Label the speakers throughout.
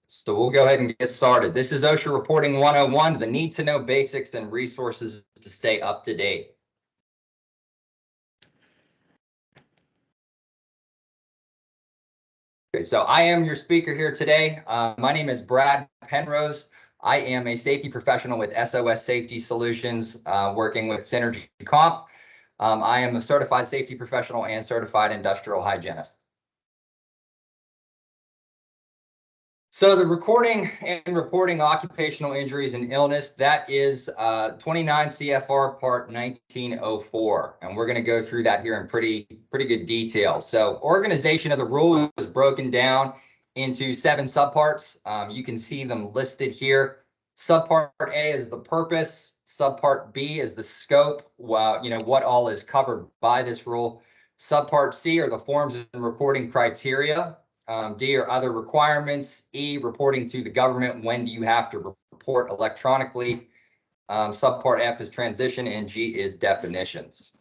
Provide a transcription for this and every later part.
Speaker 1: So we'll go ahead and get started. This is OSHA Reporting 101, the need to know basics and resources to stay up to date. Okay, so I am your speaker here today. My name is Brad Penrose. I am a safety professional with SOS Safety Solutions, working with Synergy Comp. I am a certified safety professional and certified industrial hygienist. So the recording and reporting occupational injuries and illness, that is 29 CFR Part 1904. And we're going to go through that here in pretty good detail. So organization of the rule is broken down into 7 subparts. You can see them listed here. Subpart A is the purpose. Subpart B is the scope. Well, what all is covered by this rule. Subpart C are the forms and reporting criteria. D are other requirements. E, reporting to the government. When do you have to report electronically? Subpart F is transition, and G is definitions.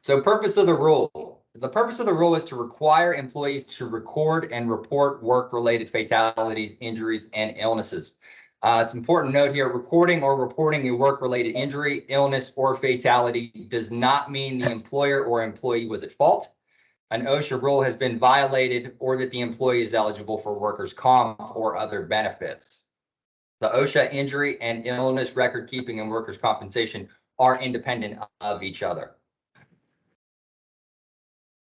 Speaker 1: So purpose of the rule. The purpose of the rule is to require employees to record and report work-related fatalities, injuries, and illnesses. It's important to note here, recording or reporting a work-related injury, illness, or fatality does not mean the employer or employee was at fault, an OSHA rule has been violated, or that the employee is eligible for workers' comp or other benefits. The OSHA injury and illness record keeping and workers' compensation are independent of each other.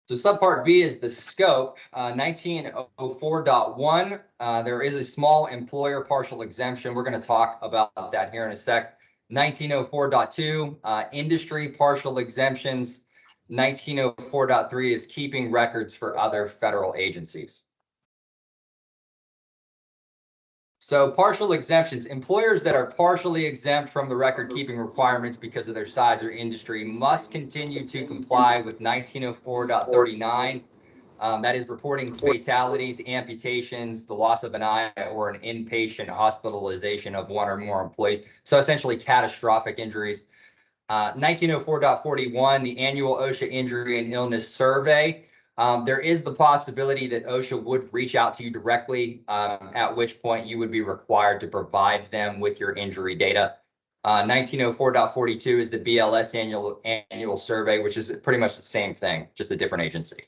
Speaker 1: So subpart B is the scope. 1904.1, there is a small employer partial exemption. We're going to talk about that here in a sec. 1904.2, industry partial exemptions. 1904.3 is keeping records for other federal agencies. So partial exemptions, employers that are partially exempt from the record keeping requirements because of their size or industry must continue to comply with 1904.39. That is reporting fatalities, amputations, the loss of an eye, or an inpatient hospitalization of 1 or more employees. So essentially catastrophic injuries. 1904.41, the annual OSHA injury and illness survey. There is the possibility that OSHA would reach out to you directly, at which point you would be required to provide them with your injury data. 1904.42 is the BLS annual survey, which is pretty much the same thing, just a different agency.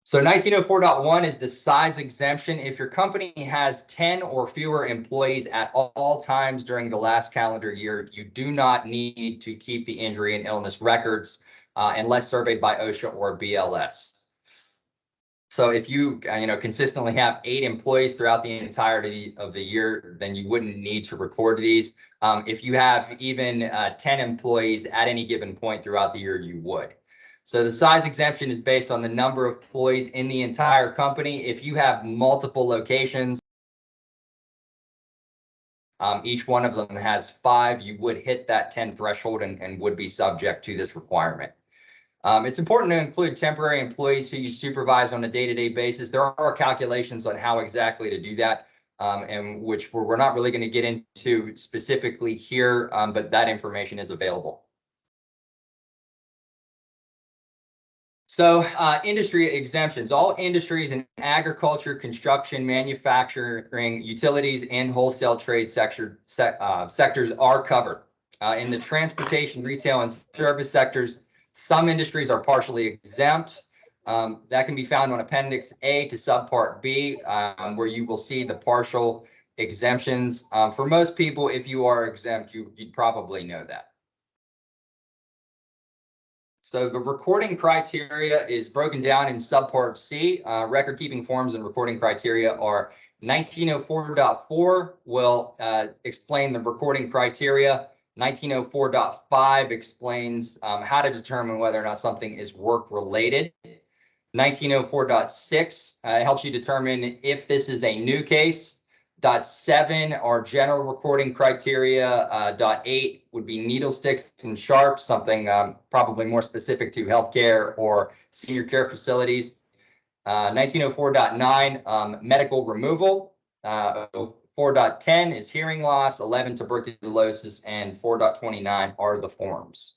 Speaker 1: So 1904.1 is the size exemption. If your company has 10 or fewer employees at all times during the last calendar year, you do not need to keep the injury and illness records unless surveyed by OSHA or BLS. So if you consistently have 8 employees throughout the entirety of the year, then you wouldn't need to record these. If you have even 10 employees at any given point throughout the year, you would. So the size exemption is based on the number of employees in the entire company. If you have multiple locations, each one of them has 5, you would hit that 10 threshold and would be subject to this requirement. It's important to include temporary employees who you supervise on a day-to-day basis. There are calculations on how exactly to do that, and which we're not really going to get into specifically here, but that information is available. So industry exemptions, all industries in agriculture, construction, manufacturing, utilities, and wholesale trade sectors are covered. In the transportation, retail, and service sectors, some industries are partially exempt. That can be found on Appendix A to Subpart B, where you will see the partial exemptions. For most people, if you are exempt, you'd probably know that. So the recording criteria is broken down in Subpart C. Record keeping forms and recording criteria are 1904.4 will explain the recording criteria. 1904.5 explains how to determine whether or not something is work related. 1904.6 helps you determine if this is a new case. .7 are general recording criteria. .8 would be needle sticks and sharps, something probably more specific to healthcare or senior care facilities. 1904.9, medical removal. 4.10 is hearing loss. 11, tuberculosis, and 4.29 are the forms.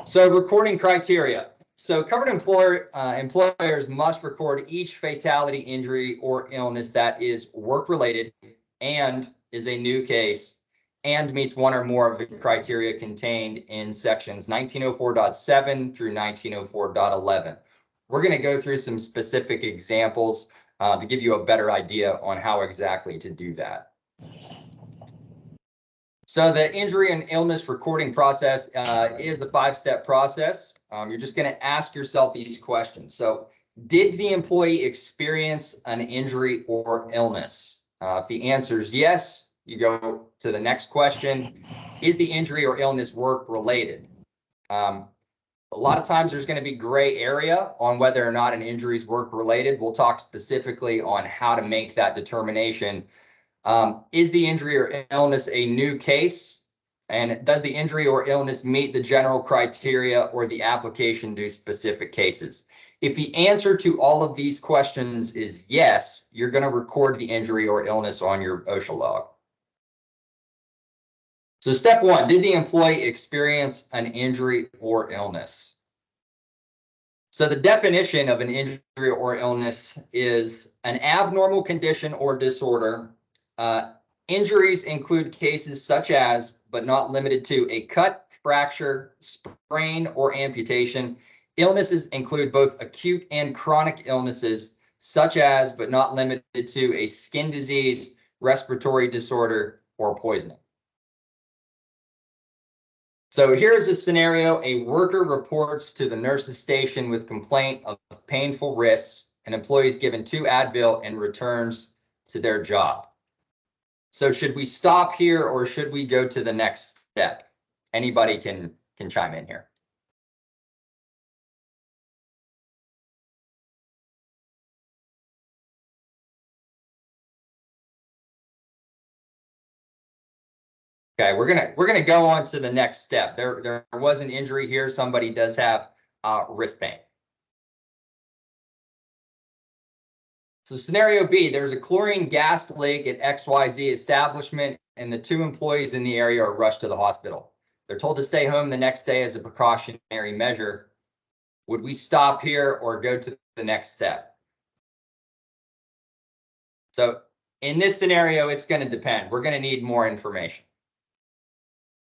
Speaker 1: So recording criteria. So covered employers must record each fatality, injury, or illness that is work-related and is a new case and meets one or more of the criteria contained in sections 1904.7 through 1904.11. We're going to go through some specific examples to give you a better idea on how exactly to do that. So the injury and illness recording process is a 5-step process. You're just going to ask yourself these questions. So did the employee experience an injury or illness? If the answer is yes, you go to the next question. Is the injury or illness work related? A lot of times there's going to be gray area on whether or not an injury is work related. We'll talk specifically on how to make that determination. Is the injury or illness a new case? And does the injury or illness meet the general criteria or the application to specific cases? If the answer to all of these questions is yes, you're going to record the injury or illness on your OSHA log. So step one, did the employee experience an injury or illness? So the definition of an injury or illness is an abnormal condition or disorder. Injuries include cases such as, but not limited to, a cut, fracture, sprain, or amputation. Illnesses include both acute and chronic illnesses, such as, but not limited to, a skin disease, respiratory disorder, or poisoning. So here's a scenario. A worker reports to the nurse's station with complaint of painful wrists. An employee is given 2 Advil and returns to their job. So should we stop here or should we go to the next step? Anybody can chime in here. Okay, we're gonna go on to the next step. There was an injury here. Somebody does have wrist pain. So scenario B, there's a chlorine gas leak at XYZ establishment and the 2 employees in the area are rushed to the hospital. They're told to stay home the next day as a precautionary measure. Would we stop here or go to the next step? So in this scenario, it's going to depend. We're going to need more information.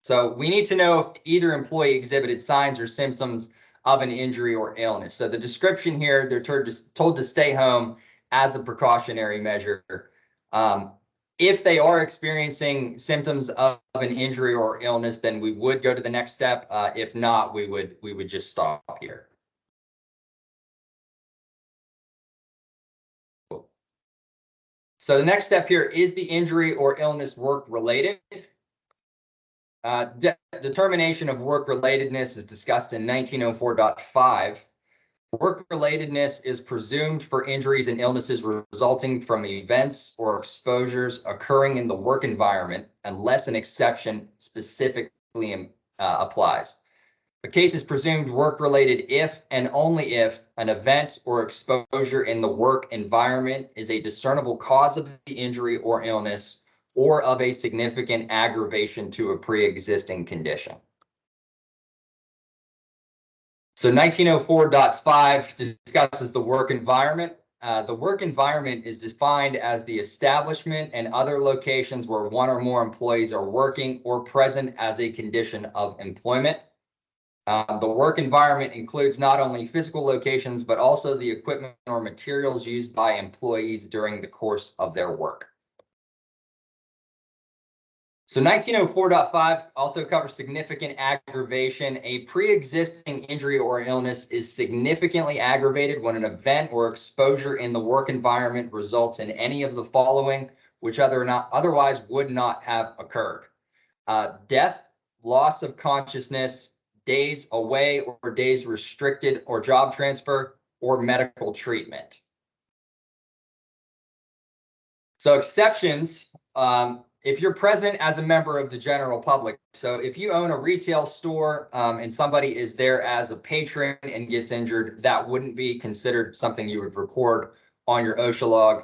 Speaker 1: So we need to know if either employee exhibited signs or symptoms of an injury or illness. So the description here, they're told to stay home as a precautionary measure. If they are experiencing symptoms of an injury or illness, then we would go to the next step. If not, we would just stop here. Cool. So the next step here, is the injury or illness work related? Determination of work relatedness is discussed in 1904.5. Work relatedness is presumed for injuries and illnesses resulting from events or exposures occurring in the work environment, unless an exception specifically applies. The case is presumed work-related if and only if an event or exposure in the work environment is a discernible cause of the injury or illness or of a significant aggravation to a pre-existing condition. So 1904.5 discusses the work environment. The work environment is defined as the establishment and other locations where one or more employees are working or present as a condition of employment. The work environment includes not only physical locations, but also the equipment or materials used by employees during the course of their work. So 1904.5 also covers significant aggravation. A pre-existing injury or illness is significantly aggravated when an event or exposure in the work environment results in any of the following, which otherwise would not have occurred. Death, loss of consciousness, days away or days restricted or job transfer, or medical treatment. So exceptions, if you're present as a member of the general public, so if you own a retail store and somebody is there as a patron and gets injured, that wouldn't be considered something you would record on your OSHA log.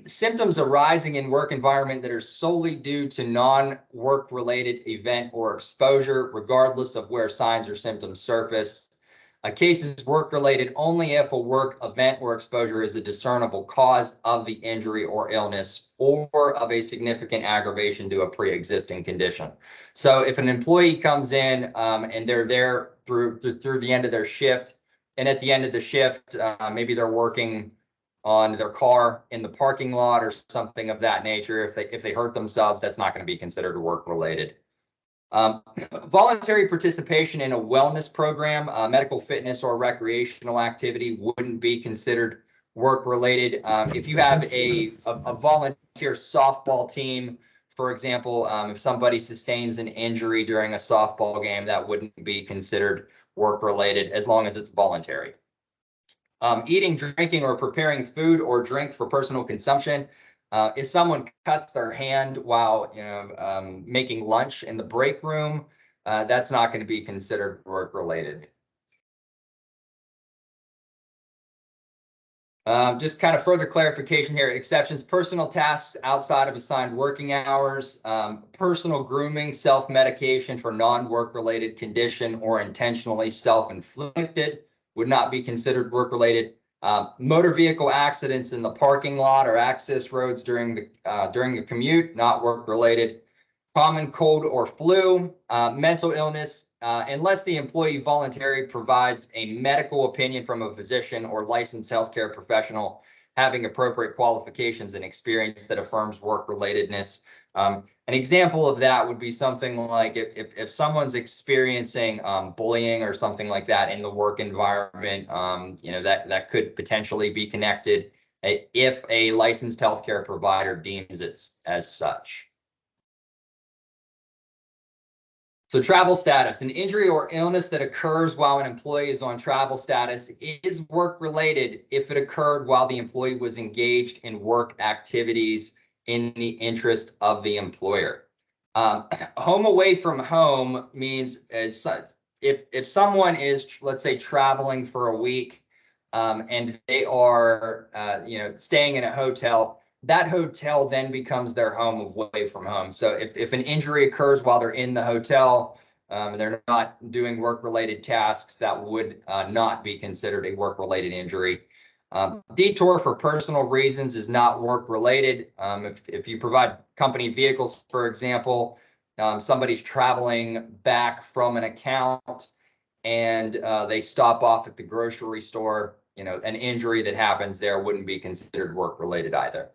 Speaker 1: Symptoms arising in work environment that are solely due to non-work related event or exposure, regardless of where signs or symptoms surface. A case is work-related only if a work event or exposure is a discernible cause of the injury or illness or of a significant aggravation to a pre-existing condition. So if an employee comes in and they're there through the end of their shift, and at the end of the shift, maybe they're working on their car in the parking lot or something of that nature, if they hurt themselves, that's not going to be considered work-related. Voluntary participation in a wellness program, medical fitness or recreational activity wouldn't be considered work-related. If you have a volunteer softball team, for example, if somebody sustains an injury during a softball game, that wouldn't be considered work-related as long as it's voluntary. Eating, drinking, or preparing food or drink for personal consumption. If someone cuts their hand while making lunch in the break room, that's not going to be considered work-related. Just kind of further clarification here. Exceptions: personal tasks outside of assigned working hours, personal grooming, self-medication for non-work-related condition or intentionally self-inflicted would not be considered work-related. Motor vehicle accidents in the parking lot or access roads during the commute, not work-related. Common cold or flu, mental illness, unless the employee voluntarily provides a medical opinion from a physician or licensed healthcare professional having appropriate qualifications and experience that affirms work-relatedness. An example of that would be something like if someone's experiencing bullying or something like that in the work environment, that could potentially be connected if a licensed healthcare provider deems it as such. So travel status: an injury or illness that occurs while an employee is on travel status is work-related if it occurred while the employee was engaged in work activities in the interest of the employer. Home away from home means if someone is, let's say, traveling for a week and they are staying in a hotel, that hotel then becomes their home away from home. So if an injury occurs while they're in the hotel, they're not doing work-related tasks, that would not be considered a work-related injury. Detour for personal reasons is not work-related. If you provide company vehicles, for example, somebody's traveling back from an account and they stop off at the grocery store, an injury that happens there wouldn't be considered work-related either.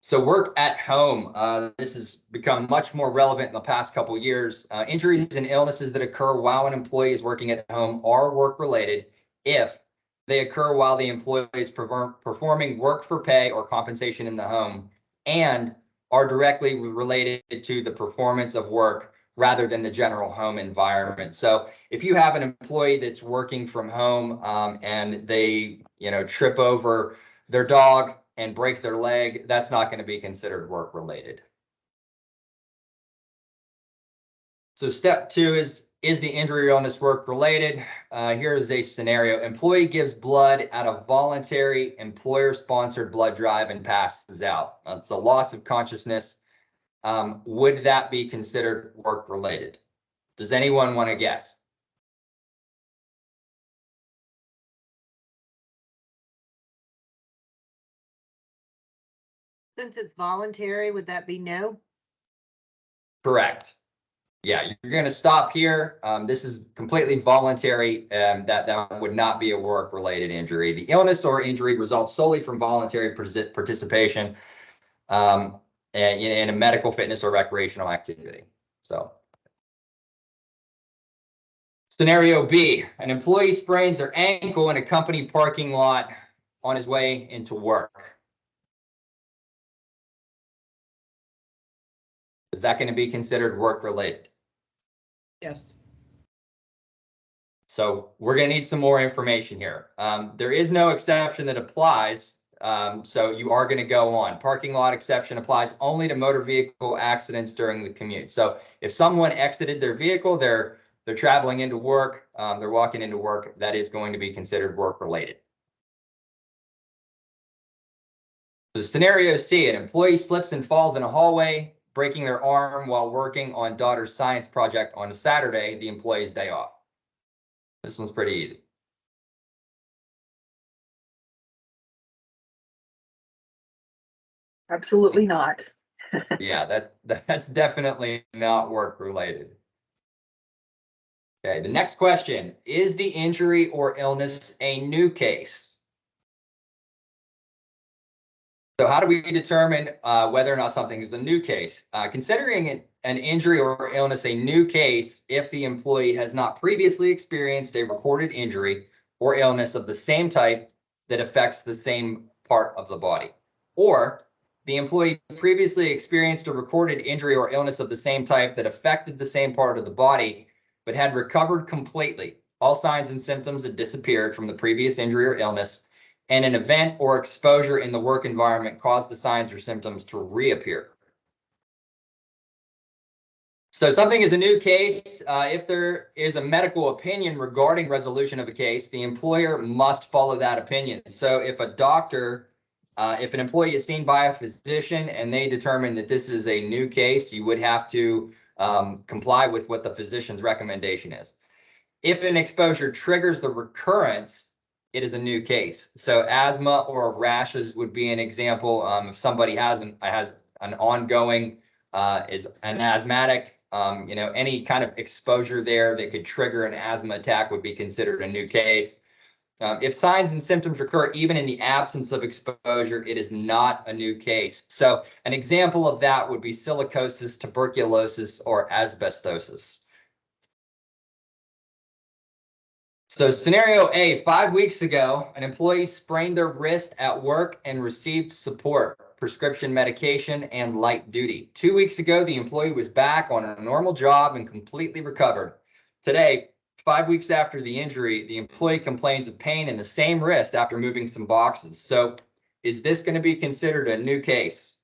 Speaker 1: So work at home, this has become much more relevant in the past couple of years. Injuries and illnesses that occur while an employee is working at home are work-related if they occur while the employee is performing work for pay or compensation in the home and are directly related to the performance of work rather than the general home environment. So if you have an employee that's working from home and they trip over their dog and break their leg, that's not going to be considered work-related. So step 2 is the injury or illness work-related? Here is a scenario. Employee gives blood at a voluntary employer-sponsored blood drive and passes out. It's a loss of consciousness. Would that be considered work-related? Does anyone want to guess?
Speaker 2: Since it's voluntary, would that be no?
Speaker 1: Correct. Yeah, you're going to stop here. This is completely voluntary. That would not be a work-related injury. The illness or injury results solely from voluntary participation in a medical, fitness, or recreational activity. So, scenario B: an employee sprains their ankle in a company parking lot on his way into work. Is that going to be considered work-related?
Speaker 2: Yes.
Speaker 1: So we're going to need some more information here. There is no exception that applies. So you are going to go on. Parking lot exception applies only to motor vehicle accidents during the commute. So if someone exited their vehicle, they're traveling into work, they're walking into work, that is going to be considered work-related. So scenario C: an employee slips and falls in a hallway, breaking their arm while working on daughter's science project on a Saturday, the employee's day off. This one's pretty easy.
Speaker 3: Absolutely not.
Speaker 1: Yeah, that's definitely not work related. Okay, the next question, is the injury or illness a new case? So how do we determine whether or not something is the new case? Considering an injury or illness a new case if the employee has not previously experienced a recorded injury or illness of the same type that affects the same part of the body, or the employee previously experienced a recorded injury or illness of the same type that affected the same part of the body, but had recovered completely. All signs and symptoms had disappeared from the previous injury or illness, and an event or exposure in the work environment caused the signs or symptoms to reappear. So something is a new case. If there is a medical opinion regarding resolution of a case, the employer must follow that opinion. So if a doctor, if an employee is seen by a physician and they determine that this is a new case, you would have to comply with what the physician's recommendation is. If an exposure triggers the recurrence, it is a new case. So asthma or rashes would be an example. If somebody has an ongoing, is an asthmatic, any kind of exposure there that could trigger an asthma attack would be considered a new case. If signs and symptoms recur even in the absence of exposure, it is not a new case. So an example of that would be silicosis, tuberculosis, or asbestosis. So scenario A, 5 weeks ago, an employee sprained their wrist at work and received support, prescription medication, and light duty. 2 weeks ago, the employee was back on a normal job and completely recovered. Today, 5 weeks after the injury, the employee complains of pain in the same wrist after moving some boxes. So is this going to be considered a new case?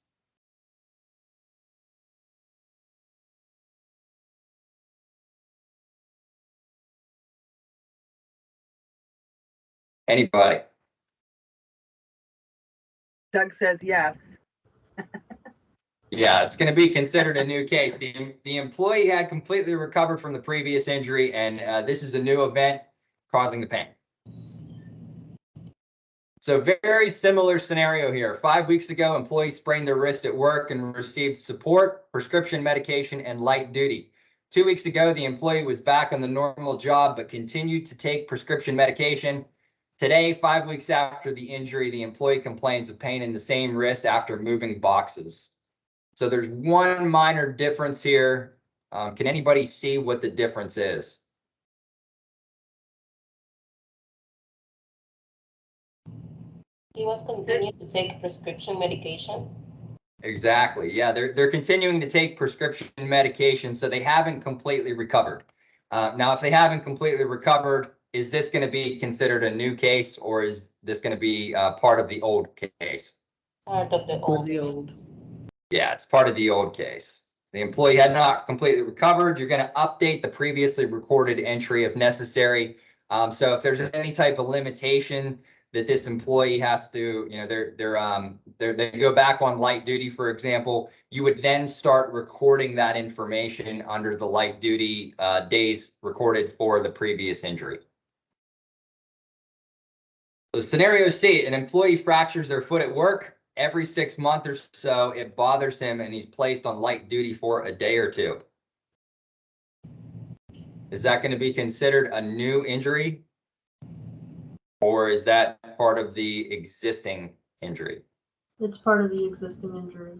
Speaker 1: Anybody?
Speaker 3: Doug says yes.
Speaker 1: Yeah, it's going to be considered a new case. The employee had completely recovered from the previous injury, and this is a new event causing the pain. So very similar scenario here. 5 weeks ago, employee sprained their wrist at work and received support, prescription medication, and light duty. 2 weeks ago, the employee was back on the normal job, but continued to take prescription medication. Today, 5 weeks after the injury, the employee complains of pain in the same wrist after moving boxes. So there's one minor difference here. Can anybody see what the difference is?
Speaker 4: He was continuing to take prescription medication.
Speaker 1: Exactly. Yeah, they're continuing to take prescription medication, so they haven't completely recovered. Now, if they haven't completely recovered, is this going to be considered a new case, or is this going to be part of the old case?
Speaker 4: Part of the old.
Speaker 1: Yeah, it's part of the old case. The employee had not completely recovered. You're going to update the previously recorded entry if necessary. So if there's any type of limitation that this employee has to, they go back on light duty, for example, you would then start recording that information under the light duty days recorded for the previous injury. So scenario C, an employee fractures their foot at work. Every 6 months or so, it bothers him and he's placed on light duty for a day or two. Is that going to be considered a new injury? Or is that part of the existing injury?
Speaker 5: It's part of the existing injury.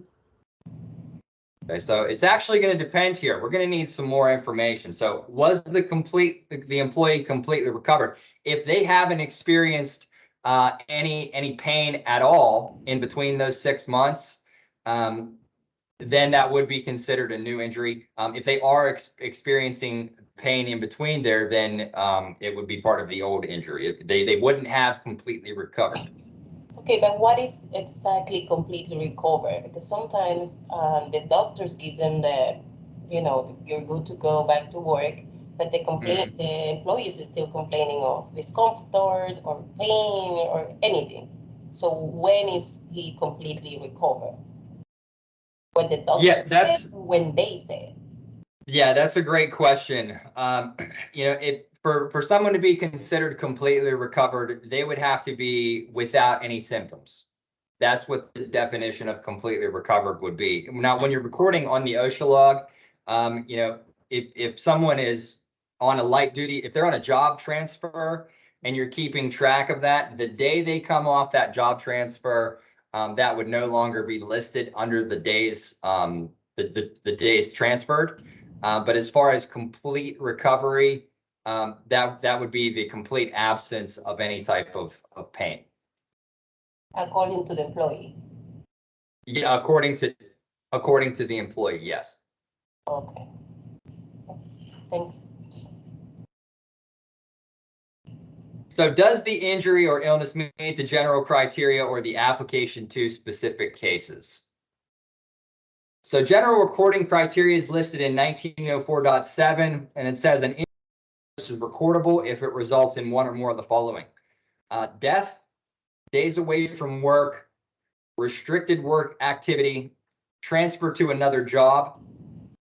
Speaker 1: Okay, so it's actually going to depend here. We're going to need some more information. So was the employee completely recovered? If they haven't experienced any pain at all in between those 6 months, then that would be considered a new injury. If they are experiencing pain in between there, then it would be part of the old injury. They wouldn't have completely recovered.
Speaker 4: Okay, but what is exactly completely recovered? Because sometimes the doctors give them the, you're good to go back to work, but the employees is still complaining of discomfort or pain or anything. So when is he completely recovered? When the doctor say it, when they say it?
Speaker 1: Yeah, that's a great question. for someone to be considered completely recovered, they would have to be without any symptoms. That's what the definition of completely recovered would be. Now, when you're recording on the OSHA log, you know, if someone is on a light duty, if they're on a job transfer and you're keeping track of that, the day they come off that job transfer, that would no longer be listed under the days, the days transferred. But as far as complete recovery, that would be the complete absence of any type of pain.
Speaker 4: According to the employee.
Speaker 1: Yeah, according to the employee, yes.
Speaker 4: Okay. Thanks.
Speaker 1: So does the injury or illness meet the general criteria or the application to specific cases? So general recording criteria is listed in 1904.7, and it says an injury is recordable if it results in one or more of the following: death, days away from work, restricted work activity, transfer to another job,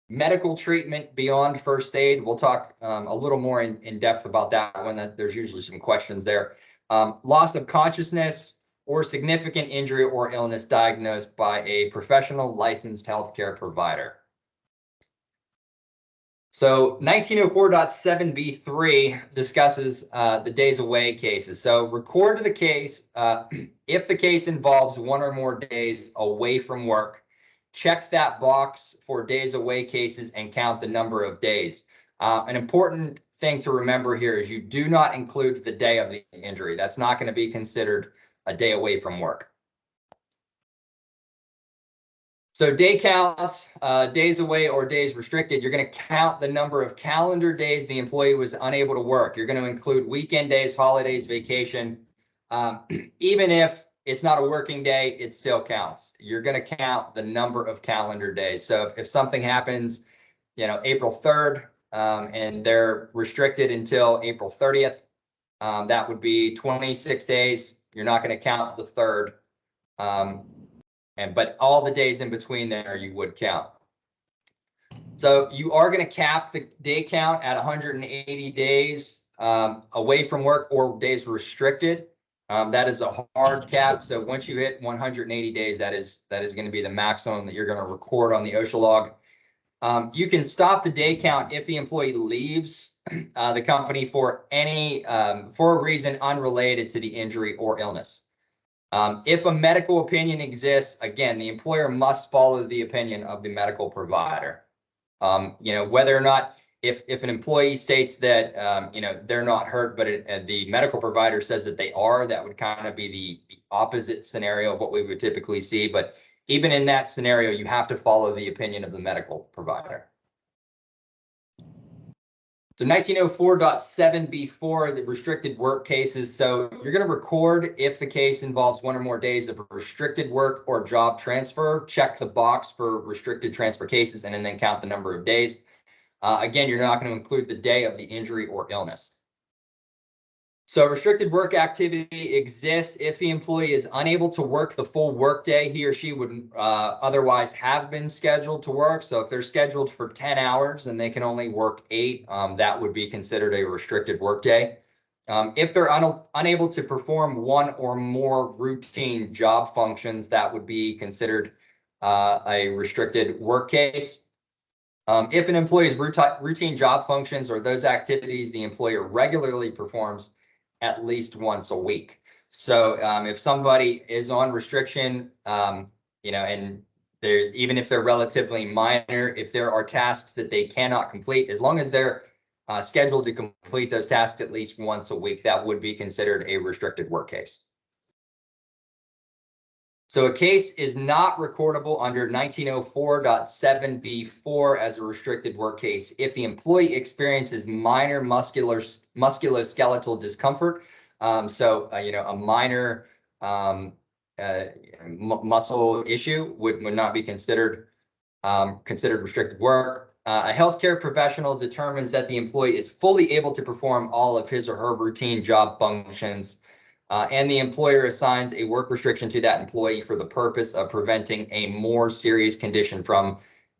Speaker 1: medical treatment beyond first aid. We'll talk a little more in depth about that one. There's usually some questions there. Loss of consciousness or significant injury or illness diagnosed by a professional licensed healthcare provider. So 1904.7B3 discusses the days away cases. So record the case if the case involves one or more days away from work. Check that box for days away cases and count the number of days. An important thing to remember here is you do not include the day of the injury. That's not going to be considered a day away from work. So day counts, days away or days restricted, you're going to count the number of calendar days the employee was unable to work. You're going to include weekend days, holidays, vacation. Even if it's not a working day, it still counts. You're going to count the number of calendar days. So if something happens, you know, April 3rd, and they're restricted until April 30th, that would be 26 days. You're not going to count the 3rd. But all the days in between there you would count. So you are going to cap the day count at 180 days away from work or days restricted. That is a hard cap. So once you hit 180 days, that is going to be the maximum that you're going to record on the OSHA log. You can stop the day count if the employee leaves the company for for a reason unrelated to the injury or illness. If a medical opinion exists, again, the employer must follow the opinion of the medical provider. You know, whether or not, if an employee states that, you know, they're not hurt, but the medical provider says that they are, that would kind of be the opposite scenario of what we would typically see. But even in that scenario, you have to follow the opinion of the medical provider. So 1904.7B4, the restricted work cases. So you're going to record if the case involves one or more days of restricted work or job transfer. Check the box for restricted transfer cases and then count the number of days. Again, you're not going to include the day of the injury or illness. So restricted work activity exists if the employee is unable to work the full workday he or she would otherwise have been scheduled to work. So if they're scheduled for 10 hours and they can only work 8, that would be considered a restricted workday. If they're unable to perform one or more routine job functions, that would be considered a restricted work case. If an employee's routine job functions or those activities the employer regularly performs at least once a week. So if somebody is on restriction, you know, and even if they're relatively minor, if there are tasks that they cannot complete, as long as they're scheduled to complete those tasks at least once a week, that would be considered a restricted work case. So a case is not recordable under 1904.7B4 as a restricted work case if the employee experiences minor musculoskeletal discomfort. You know, a minor muscle issue would not be considered restricted work. A healthcare professional determines that the employee is fully able to perform all of his or her routine job functions, and the employer assigns a work restriction to that employee for the purpose of preventing a more serious condition from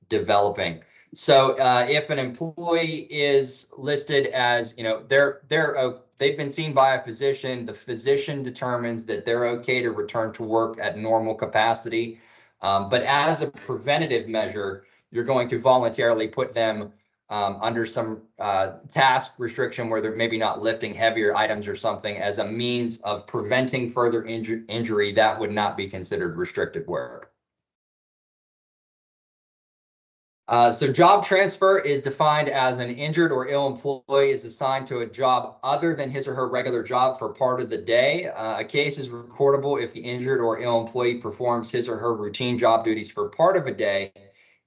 Speaker 1: developing. So if an employee is listed as, they've been seen by a physician, the physician determines that they're okay to return to work at normal capacity. But as a preventative measure, you're going to voluntarily put them under some task restriction where they're maybe not lifting heavier items or something as a means of preventing further injury that would not be considered restricted work. So job transfer is defined as an injured or ill employee is assigned to a job other than his or her regular job for part of the day. A case is recordable if the injured or ill employee performs his or her routine job duties for part of a day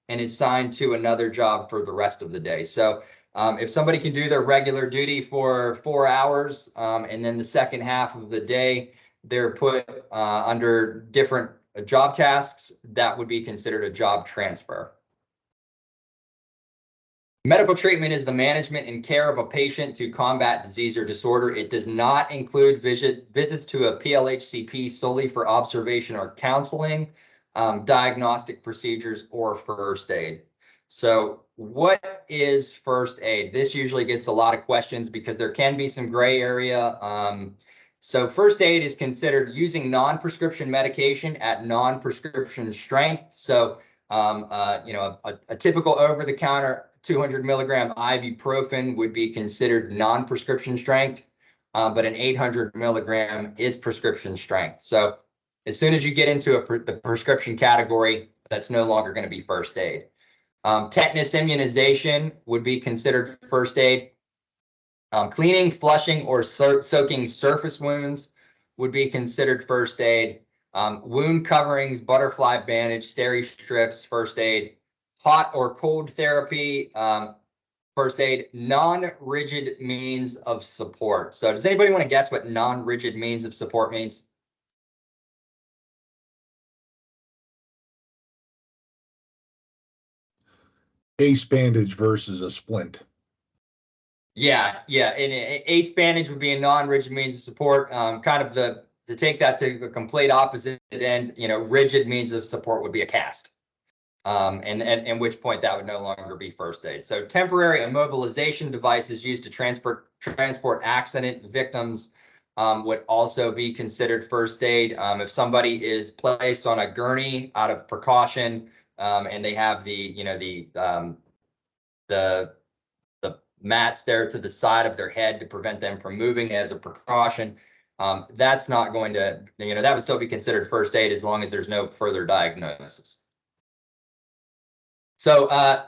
Speaker 1: and is assigned to another job for the rest of the day. So if somebody can do their regular duty for 4 hours and then the second half of the day, they're put under different job tasks, that would be considered a job transfer. Medical treatment is the management and care of a patient to combat disease or disorder. It does not include visits to a PLHCP solely for observation or counseling, diagnostic procedures, or first aid. So what is first aid? This usually gets a lot of questions because there can be some gray area. So first aid is considered using non-prescription medication at non-prescription strength. So a typical over-the-counter 200 milligram ibuprofen would be considered non-prescription strength, but an 800 milligram is prescription strength. So as soon as you get into the prescription category, that's no longer going to be first aid. Tetanus immunization would be considered first aid. Cleaning, flushing, or soaking surface wounds would be considered first aid. Wound coverings, butterfly bandage, steri strips, first aid. Hot or cold therapy, first aid. Non-rigid means of support. So does anybody want to guess what non-rigid means of support means?
Speaker 6: Ace bandage versus a splint.
Speaker 1: Yeah. And an ace bandage would be a non-rigid means of support. Kind of to take that to the complete opposite end, rigid means of support would be a cast. And at which point that would no longer be first aid. So temporary immobilization devices used to transport accident victims would also be considered first aid. If somebody is placed on a gurney out of precaution and they have the mats there to the side of their head to prevent them from moving as a precaution, that's not going to, that would still be considered first aid as long as there's no further diagnosis. So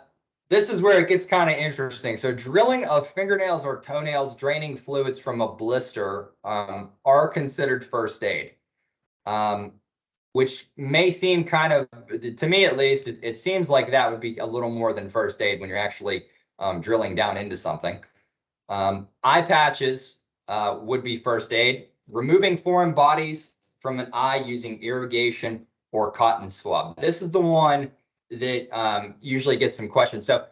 Speaker 1: this is where it gets kind of interesting. So drilling of fingernails or toenails, draining fluids from a blister are considered first aid, which may seem kind of, to me at least, it seems like that would be a little more than first aid when you're actually drilling down into something. Eye patches would be first aid. Removing foreign bodies from an eye using irrigation or cotton swab. This is the one that usually gets some questions. So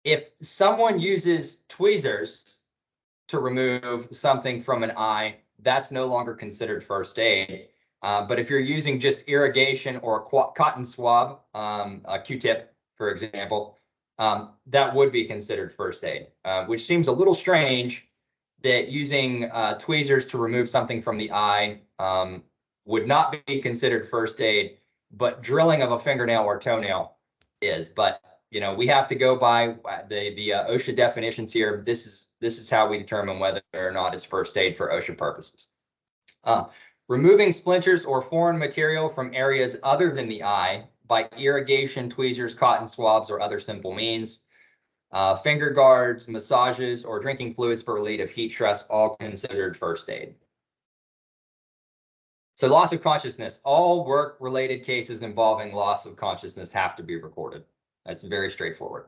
Speaker 1: if someone uses tweezers to remove something from an eye, that's no longer considered first aid. But if you're using just irrigation or a cotton swab, a Q-tip, for example, that would be considered first aid, which seems a little strange that using tweezers to remove something from the eye would not be considered first aid, but drilling of a fingernail or toenail is. But we have to go by the OSHA definitions here. This is how we determine whether or not it's first aid for OSHA purposes. Removing splinters or foreign material from areas other than the eye by irrigation, tweezers, cotton swabs, or other simple means. Finger guards, massages, or drinking fluids for relief of heat stress, all considered first aid. So loss of consciousness, all work-related cases involving loss of consciousness have to be recorded. That's very straightforward.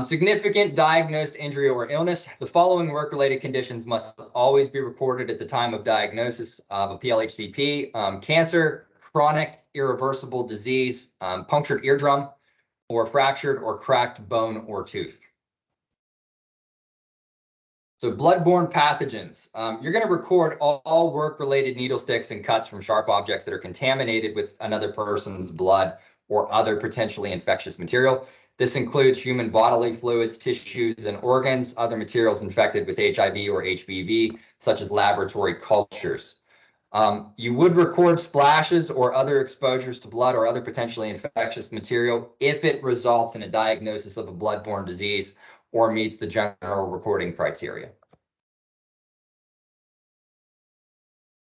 Speaker 1: Significant diagnosed injury or illness. The following work-related conditions must always be recorded at the time of diagnosis of a PLHCP. Cancer, chronic irreversible disease, punctured eardrum, or fractured or cracked bone or tooth. So bloodborne pathogens. You're going to record all work-related needle sticks and cuts from sharp objects that are contaminated with another person's blood or other potentially infectious material. This includes human bodily fluids, tissues, and organs, other materials infected with HIV or HBV, such as laboratory cultures. You would record splashes or other exposures to blood or other potentially infectious material if it results in a diagnosis of a bloodborne disease or meets the general recording criteria.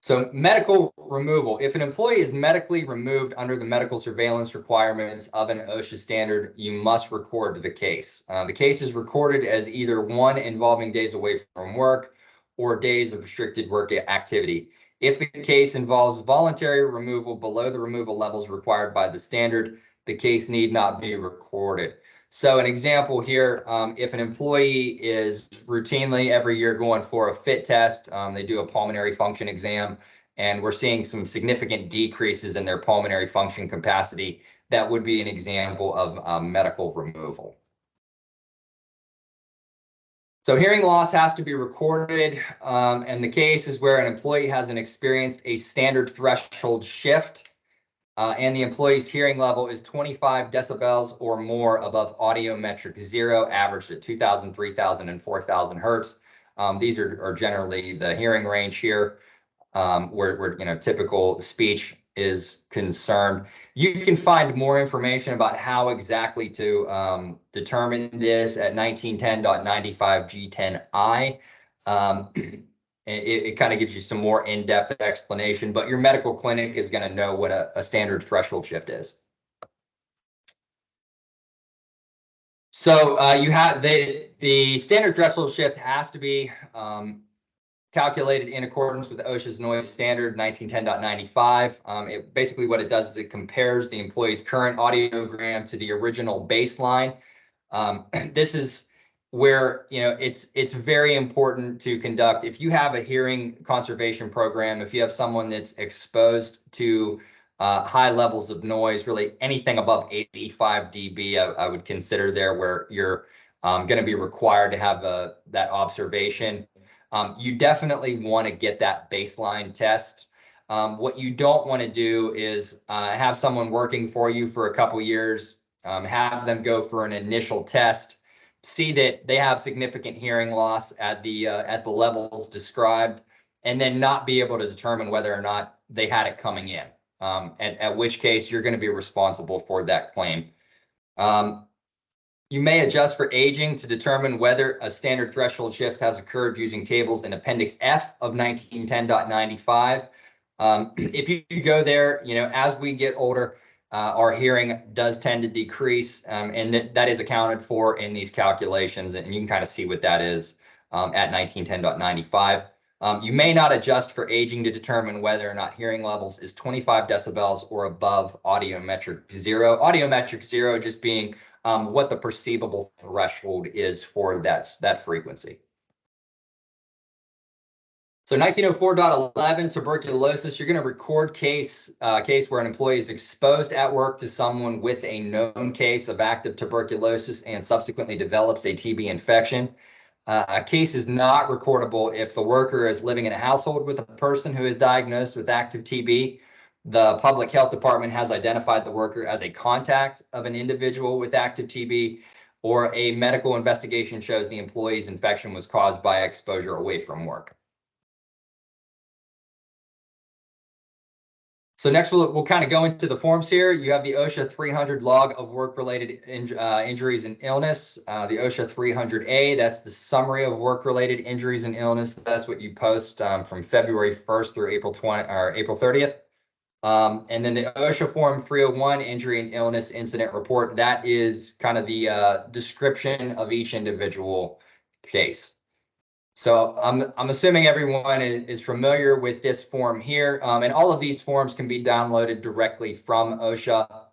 Speaker 1: So medical removal, if an employee is medically removed under the medical surveillance requirements of an OSHA standard, you must record the case. The case is recorded as either one involving days away from work or days of restricted work activity. If the case involves voluntary removal below the removal levels required by the standard, the case need not be recorded. So an example here, if an employee is routinely every year going for a fit test, they do a pulmonary function exam, and we're seeing some significant decreases in their pulmonary function capacity, that would be an example of medical removal. So hearing loss has to be recorded, and the case is where an employee hasn't experienced a standard threshold shift, and the employee's hearing level is 25 decibels or more above audiometric 0, averaged at 2,000, 3,000, and 4,000 hertz. These are generally the hearing range here, where typical speech is concerned. You can find more information about how exactly to determine this at 1910.95 G10I. It kind of gives you some more in-depth explanation, but your medical clinic is going to know what a standard threshold shift is. So you have the standard threshold shift has to be calculated in accordance with OSHA's noise standard 1910.95. Basically what it does is it compares the employee's current audiogram to the original baseline. This is where it's very important to conduct. If you have a hearing conservation program, if you have someone that's exposed to high levels of noise, really anything above 85 dB, I would consider there where you're going to be required to have that observation. You definitely want to get that baseline test. What you don't want to do is have someone working for you for a couple years, have them go for an initial test, see that they have significant hearing loss at the levels described, and then not be able to determine whether or not they had it coming in. At which case you're going to be responsible for that claim. You may adjust for aging to determine whether a standard threshold shift has occurred using tables in Appendix F of 1910.95. If you go there, as we get older, our hearing does tend to decrease, and that is accounted for in these calculations, and you can kind of see what that is at 1910.95. You may not adjust for aging to determine whether or not hearing levels is 25 decibels or above audiometric 0. Audiometric 0 just being what the perceivable threshold is for that frequency. So 1904.11, tuberculosis, you're going to record case where an employee is exposed at work to someone with a known case of active tuberculosis and subsequently develops a TB infection. A case is not recordable if the worker is living in a household with a person who is diagnosed with active TB. The public health department has identified the worker as a contact of an individual with active TB, or a medical investigation shows the employee's infection was caused by exposure away from work. So next we'll kind of go into the forms here. You have the OSHA 300 log of work-related injuries and illness. The OSHA 300A, that's the summary of work-related injuries and illness. That's what you post from February 1st through April 30th. And then the OSHA Form 301 injury and illness incident report, that is kind of the description of each individual case. So I'm assuming everyone is familiar with this form here, and all of these forms can be downloaded directly from OSHA.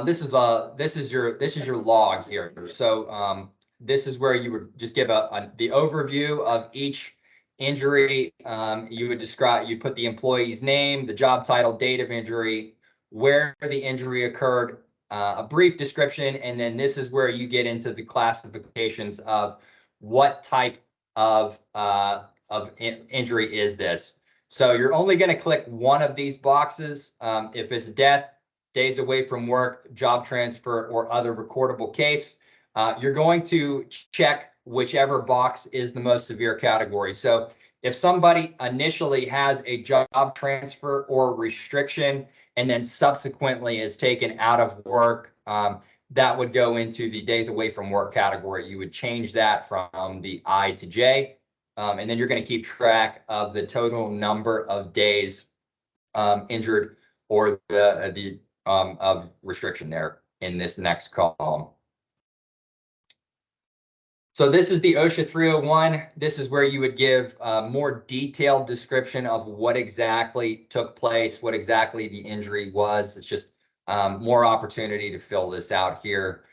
Speaker 1: This is your log here. So this is where you would just give the overview of each injury. You put the employee's name, the job title, date of injury, where the injury occurred, a brief description, and then this is where you get into the classifications of what type of injury is this. So you're only going to click one of these boxes. If it's death, days away from work, job transfer, or other recordable case, you're going to check whichever box is the most severe category. So if somebody initially has a job transfer or restriction and then subsequently is taken out of work, that would go into the days away from work category. You would change that from the I to J, and then you're going to keep track of the total number of days injured or the of restriction there in this next column. So this is the OSHA 301. This is where you would give a more detailed description of what exactly took place, what exactly the injury was. It's just more opportunity to fill this out here.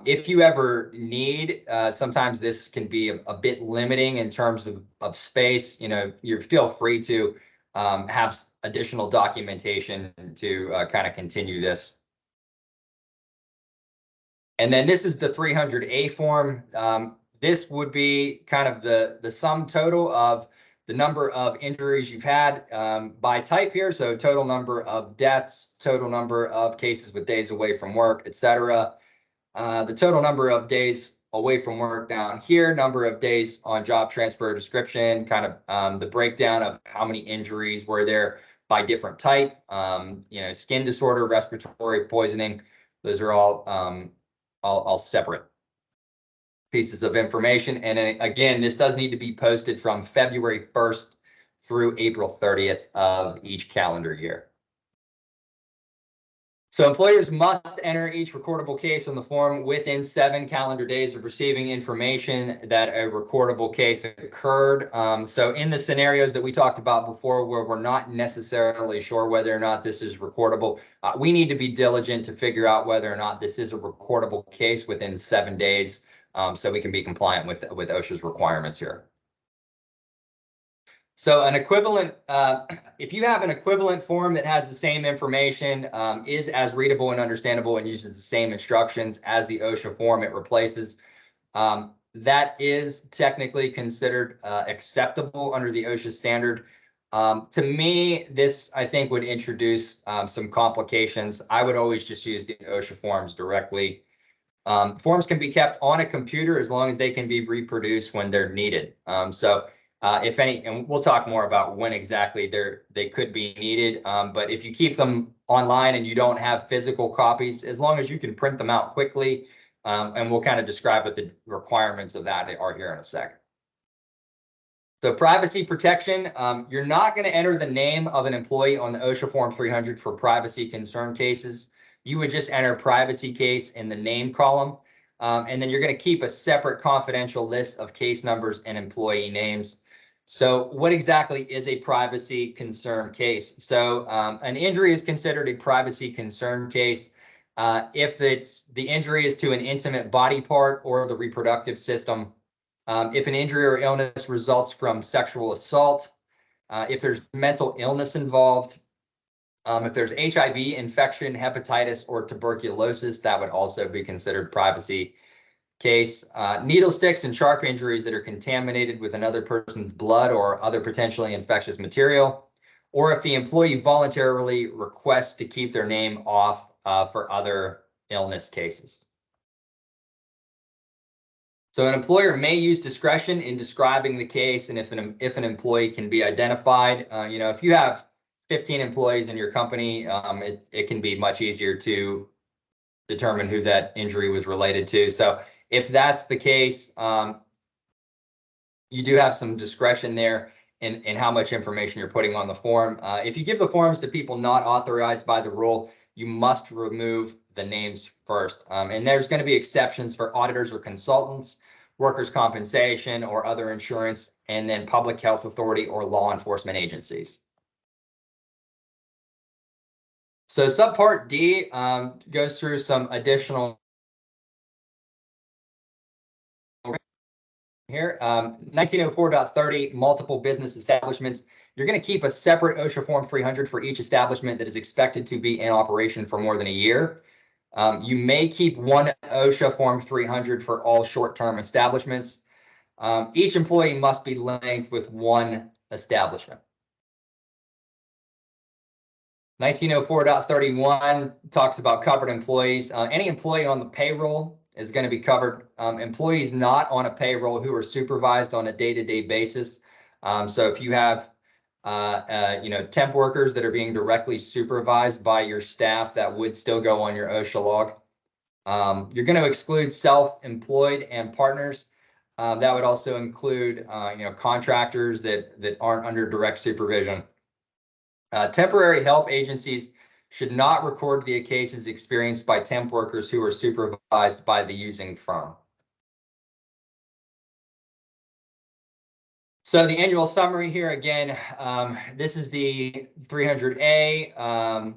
Speaker 1: If you ever need, sometimes this can be a bit limiting in terms of space. You know, you feel free to have additional documentation to kind of continue this. And then this is the 300A form. This would be kind of the sum total of the number of injuries you've had by type here. So total number of deaths, total number of cases with days away from work, etc. The total number of days away from work down here, number of days on job transfer description, kind of the breakdown of how many injuries were there by different type, you know, skin disorder, respiratory, poisoning. Those are all separate pieces of information. And then, again, this does need to be posted from February 1st through April 30th of each calendar year. So employers must enter each recordable case on the form within 7 calendar days of receiving information that a recordable case occurred. So in the scenarios that we talked about before, where we're not necessarily sure whether or not this is recordable, we need to be diligent to figure out whether or not this is a recordable case within 7 days, so we can be compliant with OSHA's requirements here. So an equivalent, if you have an equivalent form that has the same information, is as readable and understandable and uses the same instructions as the OSHA form it replaces, that is technically considered acceptable under the OSHA standard. To me, this, I think, would introduce some complications. I would always just use the OSHA forms directly. Forms can be kept on a computer as long as they can be reproduced when they're needed. If any, and we'll talk more about when exactly they could be needed, but if you keep them online and you don't have physical copies, as long as you can print them out quickly, and we'll kind of describe what the requirements of that are here in a second. So privacy protection, you're not going to enter the name of an employee on the OSHA Form 300 for privacy concern cases. You would just enter privacy case in the name column, and then you're going to keep a separate confidential list of case numbers and employee names. So what exactly is a privacy concern case? So an injury is considered a privacy concern case if the injury is to an intimate body part or the reproductive system, if an injury or illness results from sexual assault, if there's mental illness involved, if there's HIV infection, hepatitis, or tuberculosis, that would also be considered privacy case. Needle sticks and sharp injuries that are contaminated with another person's blood or other potentially infectious material, or if the employee voluntarily requests to keep their name off for other illness cases. So an employer may use discretion in describing the case, and if an employee can be identified, you know, if you have 15 employees in your company, it can be much easier to determine who that injury was related to. So if that's the case, you do have some discretion there in how much information you're putting on the form. If you give the forms to people not authorized by the rule, you must remove the names first. And there's going to be exceptions for auditors or consultants, workers' compensation or other insurance, and then public health authority or law enforcement agencies. So subpart D goes through some additional here. 1904.30, multiple business establishments. You're going to keep a separate OSHA Form 300 for each establishment that is expected to be in operation for more than a year. You may keep one OSHA Form 300 for all short-term establishments. Each employee must be linked with one establishment. 1904.31 talks about covered employees. Any employee on the payroll is going to be covered. Employees not on a payroll who are supervised on a day-to-day basis. So if you have temp workers that are being directly supervised by your staff, that would still go on your OSHA log. You're going to exclude self-employed and partners. That would also include contractors that aren't under direct supervision. Temporary help agencies should not record the cases experienced by temp workers who are supervised by the using firm. So the annual summary here again, this is the 300A.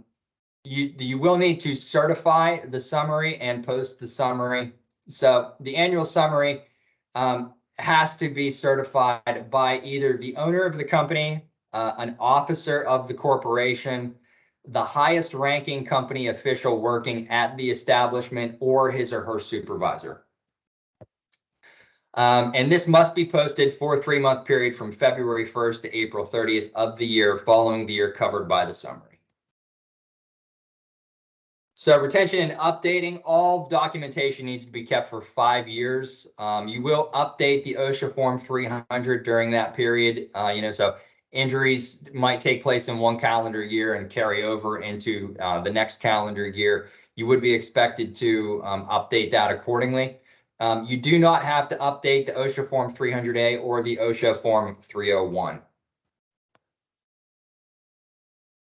Speaker 1: You will need to certify the summary and post the summary. So the annual summary has to be certified by either the owner of the company, an officer of the corporation, the highest ranking company official working at the establishment, or his or her supervisor. And this must be posted for a 3-month period from February 1st to April 30th of the year following the year covered by the summary. So retention and updating, all documentation needs to be kept for 5 years. You will update the OSHA Form 300 during that period. So injuries might take place in 1 calendar year and carry over into the next calendar year. You would be expected to update that accordingly. You do not have to update the OSHA Form 300A or the OSHA Form 301.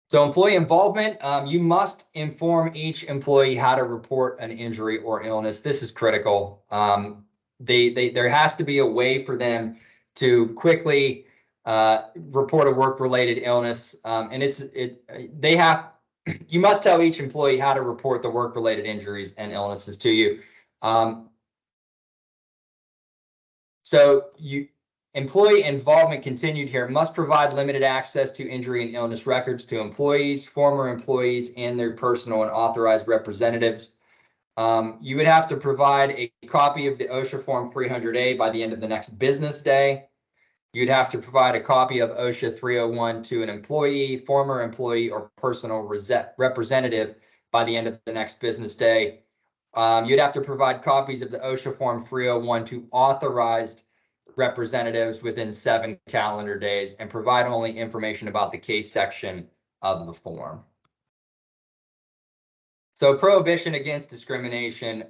Speaker 1: So employee involvement, you must inform each employee how to report an injury or illness. This is critical. There has to be a way for them to quickly report a work-related illness, and you must tell each employee how to report the work-related injuries and illnesses to you. Employee involvement continued here, must provide limited access to injury and illness records to employees, former employees, and their personal and authorized representatives. You would have to provide a copy of the OSHA Form 300A by the end of the next business day. You'd have to provide a copy of OSHA 301 to an employee, former employee, or personal representative by the end of the next business day. You'd have to provide copies of the OSHA Form 301 to authorized representatives within 7 calendar days, and provide only information about the case section of the form. So prohibition against discrimination.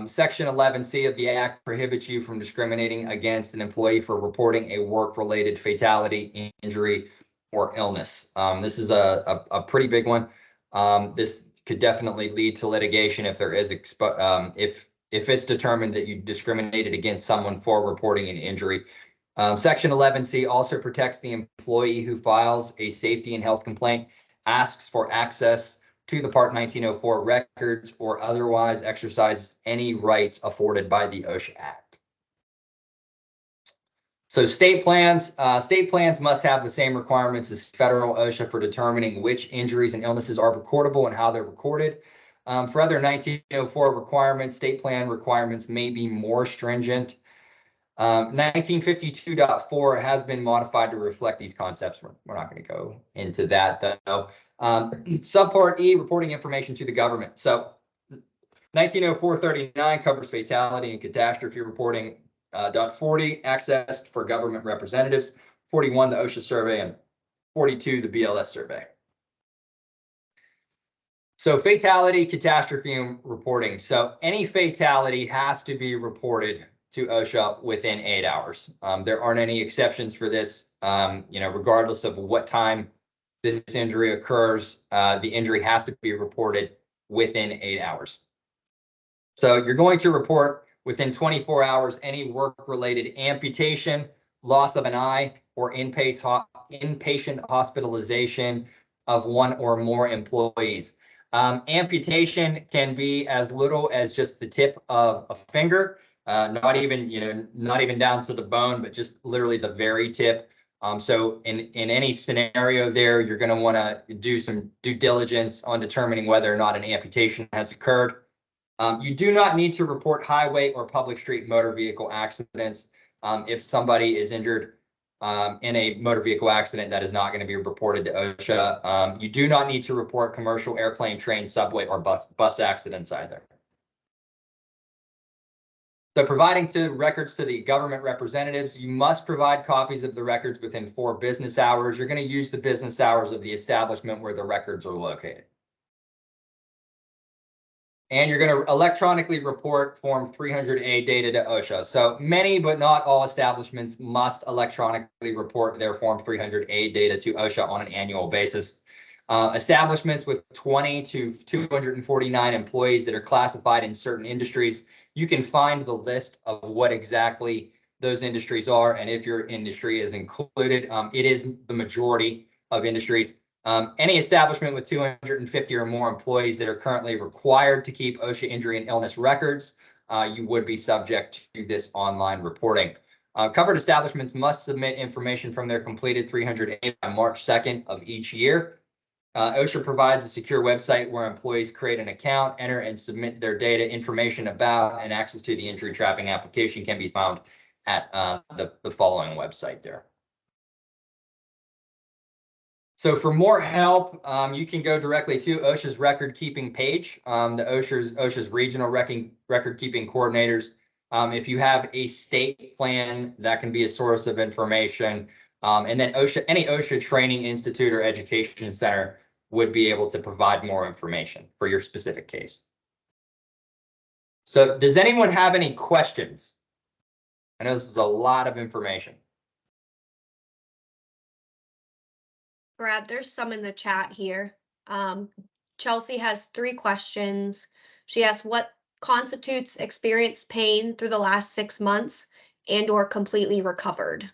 Speaker 1: Section 11C of the Act prohibits you from discriminating against an employee for reporting a work-related fatality, injury, or illness. This is a pretty big one. This could definitely lead to litigation if there is if it's determined that you discriminated against someone for reporting an injury. Section 11C also protects the employee who files a safety and health complaint, asks for access to the Part 1904 records, or otherwise exercises any rights afforded by the OSHA Act. So state plans must have the same requirements as federal OSHA for determining which injuries and illnesses are recordable and how they're recorded. For other 1904 requirements, state plan requirements may be more stringent. 1952.4 has been modified to reflect these concepts. We're not going to go into that though. Subpart E, reporting information to the government. So 1904-39 covers fatality and catastrophe reporting. .40, access for government representatives. 41, the OSHA survey, and 42, the BLS survey. So fatality, catastrophe, and reporting. So any fatality has to be reported to OSHA within 8 hours. There aren't any exceptions for this. Regardless of what time this injury occurs, the injury has to be reported within 8 hours. So you're going to report within 24 hours any work-related amputation, loss of an eye, or inpatient hospitalization of 1 or more employees. Amputation can be as little as just the tip of a finger, not even down to the bone, but just literally the very tip. So in any scenario there, you're going to want to do some due diligence on determining whether or not an amputation has occurred. You do not need to report highway or public street motor vehicle accidents if somebody is injured in a motor vehicle accident, that is not going to be reported to OSHA. You do not need to report commercial airplane, train, subway, or bus accidents either. So providing records to the government representatives, you must provide copies of the records within 4 business hours. You're going to use the business hours of the establishment where the records are located. And you're going to electronically report Form 300A data to OSHA. So many, but not all establishments must electronically report their Form 300A data to OSHA on an annual basis. Establishments with 20 to 249 employees that are classified in certain industries, you can find the list of what exactly those industries are, and if your industry is included. It is the majority of industries. Any establishment with 250 or more employees that are currently required to keep OSHA injury and illness records, you would be subject to this online reporting. Covered establishments must submit information from their completed 300A by March 2nd of each year. OSHA provides a secure website where employees create an account, enter and submit their data. Information about and access to the injury tracking application can be found at the following website there. So for more help, you can go directly to OSHA's record keeping page, the OSHA's regional record keeping coordinators. If you have a state plan, that can be a source of information. And then any OSHA training institute or education center would be able to provide more information for your specific case. So does anyone have any questions? I know this is a lot of information.
Speaker 7: Brad, there's some in the chat here. Chelsea has 3 questions. She asks, what constitutes experienced pain through the last 6 months and or completely recovered?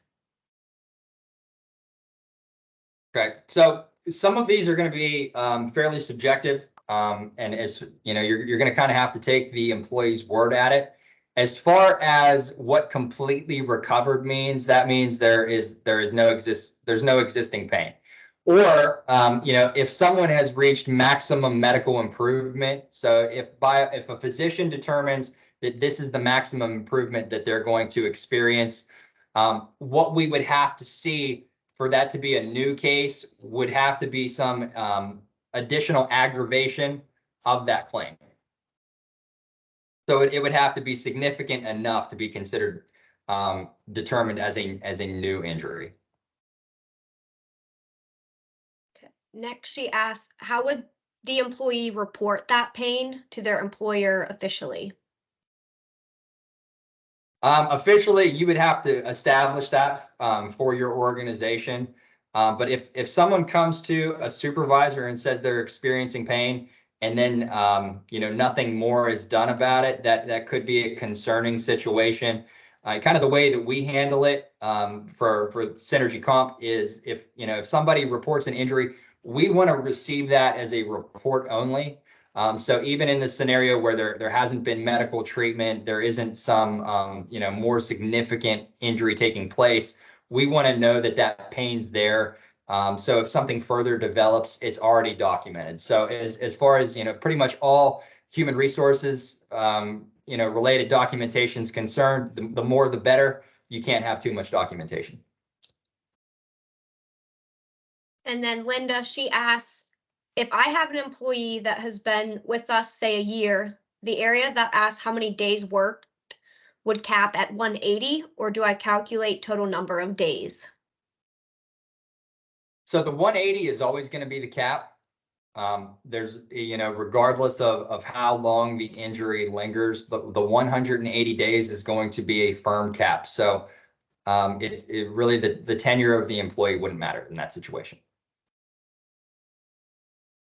Speaker 1: Okay, so some of these are going to be fairly subjective, and as you know, you're going to kind of have to take the employee's word at it. As far as what completely recovered means, that means there's no existing pain. Or you know, if someone has reached maximum medical improvement, so if a physician determines that this is the maximum improvement that they're going to experience, what we would have to see for that to be a new case would have to be some additional aggravation of that claim. So it would have to be significant enough to be considered determined as a new injury.
Speaker 7: Okay. Next, she asks, how would the employee report that pain to their employer officially?
Speaker 1: Officially, you would have to establish that for your organization. But if someone comes to a supervisor and says they're experiencing pain, and then you know, nothing more is done about it, that could be a concerning situation. Kind of the way that we handle it for Synergy Comp is if somebody reports an injury, we want to receive that as a report only. So even in the scenario where there hasn't been medical treatment, there isn't some more significant injury taking place, we want to know that that pain's there. So if something further develops, it's already documented. So as far as pretty much all human resources related documentation is concerned, the more the better. You can't have too much documentation.
Speaker 7: And then Linda, she asks, if I have an employee that has been with us, say, a year, the area that asks how many days worked would cap at 180, or do I calculate total number of days?
Speaker 1: So the 180 is always going to be the cap. There's, regardless of how long the injury lingers, the 180 days is going to be a firm cap. So it really, the tenure of the employee wouldn't matter in that situation.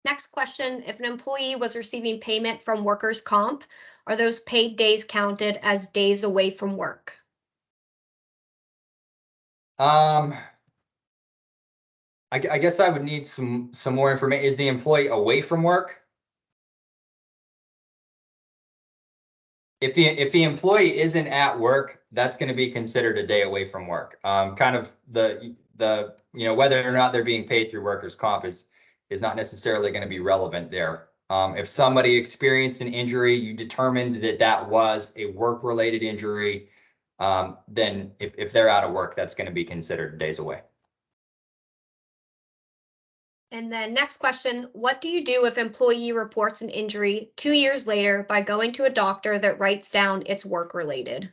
Speaker 7: Next question, if an employee was receiving payment from workers' comp, are those paid days counted as days away from work?
Speaker 1: I guess I would need some more information. Is the employee away from work? If the employee isn't at work, that's going to be considered a day away from work. Kind of the whether or not they're being paid through workers' comp is not necessarily going to be relevant there. If somebody experienced an injury, you determined that was a work-related injury, then if they're out of work, that's going to be considered days away.
Speaker 7: And then next question, what do you do if employee reports an injury 2 years later by going to a doctor that writes down it's work related?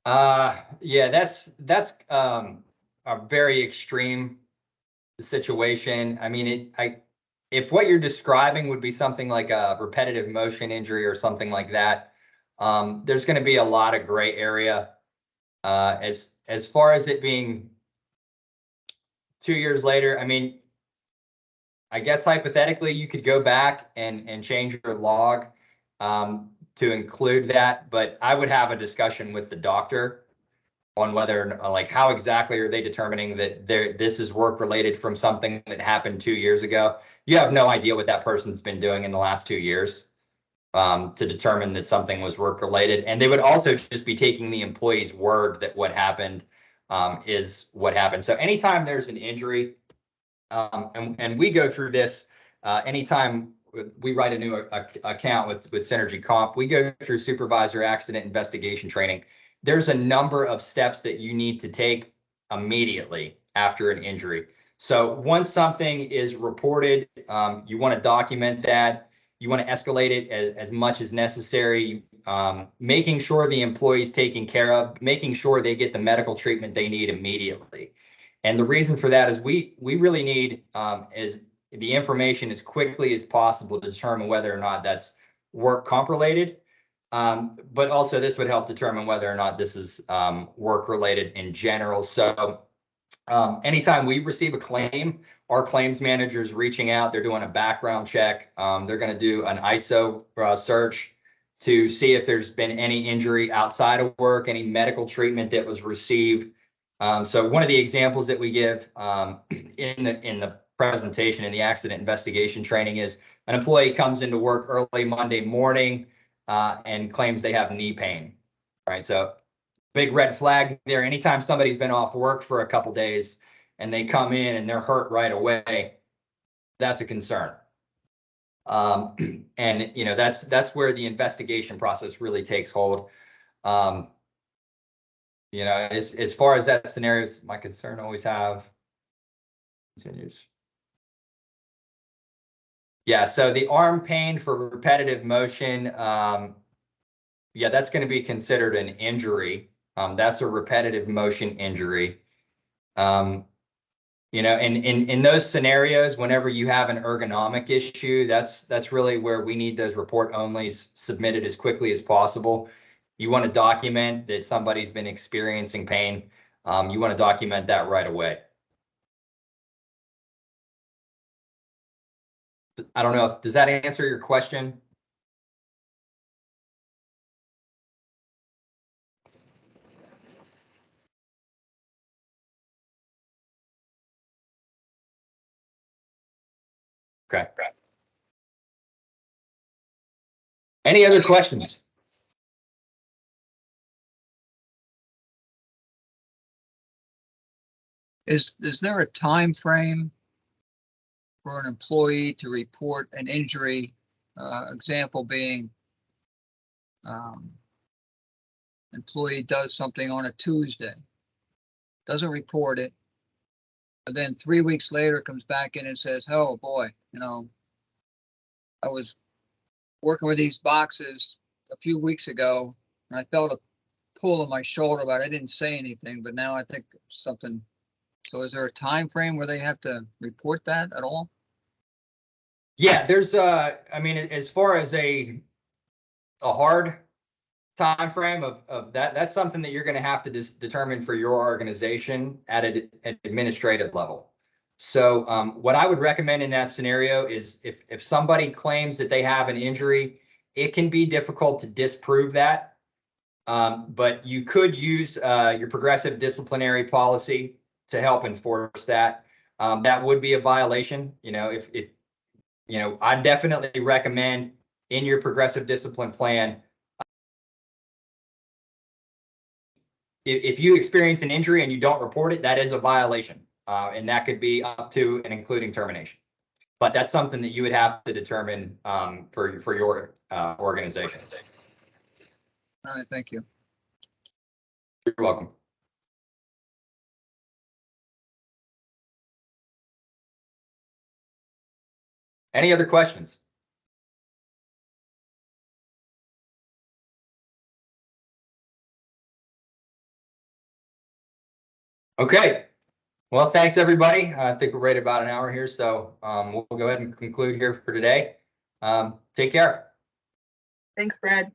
Speaker 1: Yeah, that's a very extreme situation. I mean, if what you're describing would be something like a repetitive motion injury or something like that, there's going to be a lot of gray area. As far as it being 2 years later, I mean, I guess hypothetically you could go back and change your log to include that, but I would have a discussion with the doctor on whether, like, how exactly are they determining that this is work related from something that happened 2 years ago. You have no idea what that person's been doing in the last 2 years to determine that something was work related. And they would also just be taking the employee's word that what happened is what happened. So anytime there's an injury, and we go through this anytime we write a new account with Synergy Comp, we go through supervisor accident investigation training. There's a number of steps that you need to take immediately after an injury. So once something is reported, you want to document that. You want to escalate it as much as necessary, making sure the employee's taken care of, making sure they get the medical treatment they need immediately. And the reason for that is we really need is the information as quickly as possible to determine whether or not that's work comp related. But also this would help determine whether or not this is work related in general. So anytime we receive a claim, our claims manager is reaching out, they're doing a background check. They're going to do an ISO search to see if there's been any injury outside of work, any medical treatment that was received. So one of the examples that we give in the presentation in the accident investigation training is an employee comes into work early Monday morning and claims they have knee pain, right? So big red flag there. Anytime somebody's been off work for a couple days and they come in and they're hurt right away, that's a concern. And you know, that's where the investigation process really takes hold. You know, as far as that scenario, my concern always have continues. Yeah, so the arm pain for repetitive motion, yeah, that's going to be considered an injury. That's a repetitive motion injury. You know, and in those scenarios, whenever you have an ergonomic issue, that's really where we need those report onlys submitted as quickly as possible. You want to document that somebody's been experiencing pain. You want to document that right away. I don't know if, does that answer your question? Okay. Any other questions?
Speaker 8: Is there a time frame for an employee to report an injury? Example being, employee does something on a Tuesday, doesn't report it, but then 3 weeks later comes back in and says, "Oh boy, you know, I was working with these boxes a few weeks ago and I felt a pull on my shoulder, but I didn't say anything, but now I think something." So is there a time frame where they have to report that at all?
Speaker 1: Yeah, there's I mean, as far as a hard time frame of that, that's something that you're going to have to determine for your organization at an administrative level. So what I would recommend in that scenario is if somebody claims that they have an injury, it can be difficult to disprove that. But you could use your progressive disciplinary policy to help enforce that. That would be a violation. You know, if you know, I definitely recommend in your progressive discipline plan, if you experience an injury and you don't report it, that is a violation. And that could be up to and including termination. But that's something that you would have to determine for your organization.
Speaker 8: All right, thank you.
Speaker 1: You're welcome. Any other questions? Okay. Well, thanks, everybody. I think we're right about an hour here, so we'll go ahead and conclude here for today. Take care.
Speaker 3: Thanks, Brad.